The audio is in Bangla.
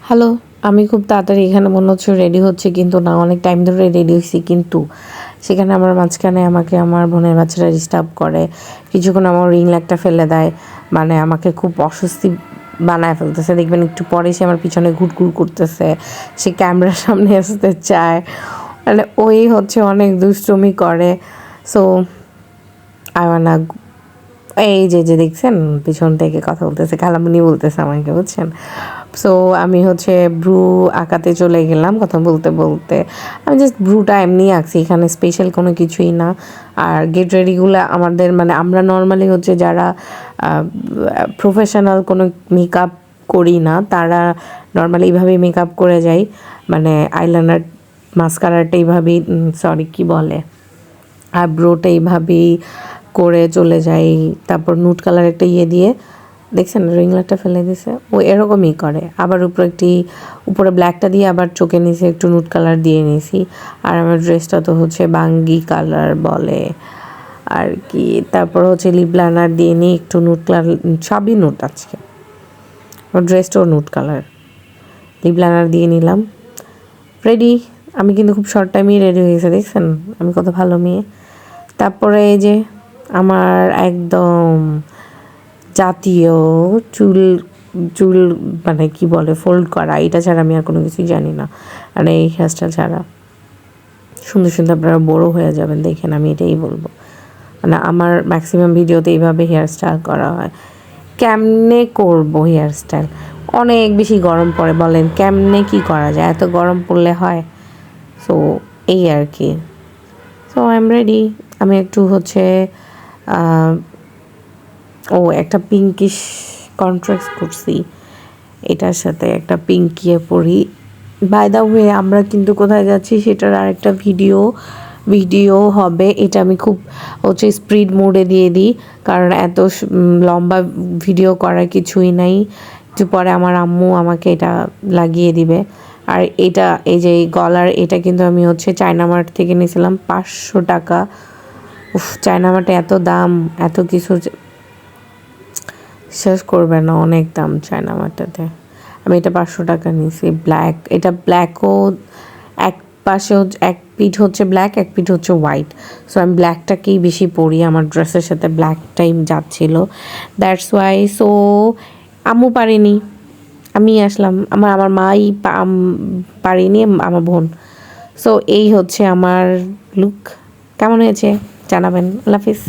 হ্যালো, আমি খুব তাড়াতাড়ি এখানে মনে হচ্ছে রেডি হচ্ছি, কিন্তু না, অনেক টাইম ধরে রেডি হইছি। কিন্তু সেখানে আমার মাঝখানে আমাকে আমার বোনের বাচ্চারা ডিস্টার্ব করে। কিছুক্ষণ আমার রিং লাইটটা ফেলে দেয়, মানে আমাকে খুব অস্বস্তি বানায় ফেলতেছে। দেখবেন একটু পরে সে আমার পিছনে ঘুরঘুর করতেছে, সে ক্যামেরার সামনে আসতে চায়, মানে ওই হচ্ছে অনেক দুষ্টুমি করে। সো না, এই যে দেখছেন পিছন থেকে কথা বলতেছে, খালামুনি বলতেছে আমাকে, বুঝছেন? সো আমি হচ্ছে ব্রু আঁকাতে চলে গেলাম কথা বলতে বলতে। আমি জাস্ট ব্রুটা এমনি আঁকছি, এখানে স্পেশাল কোনো কিছুই না। আর গেট রেডিগুলো আমাদের, মানে আমরা নর্মালি হচ্ছে যারা প্রফেশনাল কোনো মেকআপ করি না, তারা নর্মালি এইভাবেই মেকআপ করে যাই, মানে আইলাইনার মাস্কারাটা এইভাবেই, সরি কী বলে, আইব্রোটা এইভাবেই করে চলে যাই। তারপর নুট কালার একটা দিয়ে, দেখছেন রিং লাইটটা ফেলে দিছে, ও এরকমই করে। আবার উপরে ব্ল্যাকটা দিয়ে আবার চোখে নিচে একটু নুট কালার দিয়ে নিয়েছি। আর আমার ড্রেসটা তো হচ্ছে বাঙ্গি কালার বলে আর কি। তারপর হচ্ছে লিপ লাইনার দিয়ে নিই একটু নুট কালার, সবই নুট আজকে। আমার ড্রেসটাও নুট কালার, লিপ লাইনার দিয়ে নিলাম, রেডি। আমি কিন্তু খুব শর্ট টাইমেই রেডি হয়ে গেছে, দেখছেন আমি কত ভালো মেয়ে। তারপরে এই যে আমার একদম জাতীয় চুল চুল মানে কি বলে, ফোল্ড করা, এটা ছাড়া আমি আর কোনো কিছুই জানি না। মানে এই হেয়ারস্টাইল ছাড়া সুন্দর সুন্দর আপনারা বড়ো হয়ে যাবেন, দেখেন আমি এটাই বলবো। মানে আমার ম্যাক্সিমাম ভিডিওতে এইভাবে হেয়ারস্টাইল করা হয়। কেমনে করবো হেয়ারস্টাইল? অনেক বেশি গরম পড়ে, বলেন কেমনে কি করা যায়? এত গরম পড়লে হয়? সো এই আর কি। So I am ready. আমি একটু হচ্ছে একটা পিঙ্কিশ কন্ট্রাস্ট করছি, এটার সাথে একটা পিঙ্কিয়ে পরি। বাই দ্য ওয়ে, আমরা কিন্তু কোথায় যাচ্ছি সেটার আরেকটা ভিডিও হবে। এটা আমি খুব হচ্ছে স্পিড মোডে দিয়ে দিই, কারণ এত লম্বা ভিডিও করার কিছুই নাই। একটু পরে আমার আম্মু আমাকে এটা লাগিয়ে দিবে। আর এটা, এই যে গলার, এটা কিন্তু আমি হচ্ছে চায়না মার্ট থেকে নিয়েছিলাম, 500 টাকা। উফ, চায়না মার্টে এত দাম, এত কিছু শেষ করবে না, অনেক দাম চায়না মার্টেতে। আমি এটা 500 টাকা নিয়েছি, ব্ল্যাক। এটা ব্ল্যাকও এক পাশে হচ্ছে, এক পিঠ হচ্ছে ব্ল্যাক, এক পিঠ হচ্ছে হোয়াইট। সো আমি ব্ল্যাকটাকেই বেশি পরি, আমার ড্রেসের সাথে ব্ল্যাকটাই যাচ্ছিল, দ্যাটস ওয়াই। সো আম্মু পারিনি, আমি আসলাম, আমার মাই পারিনি, আমার বোন। সো এই হচ্ছে আমার লুক। কেমন হয়েছে জানাবেন। আল্লাহ হাফিজ।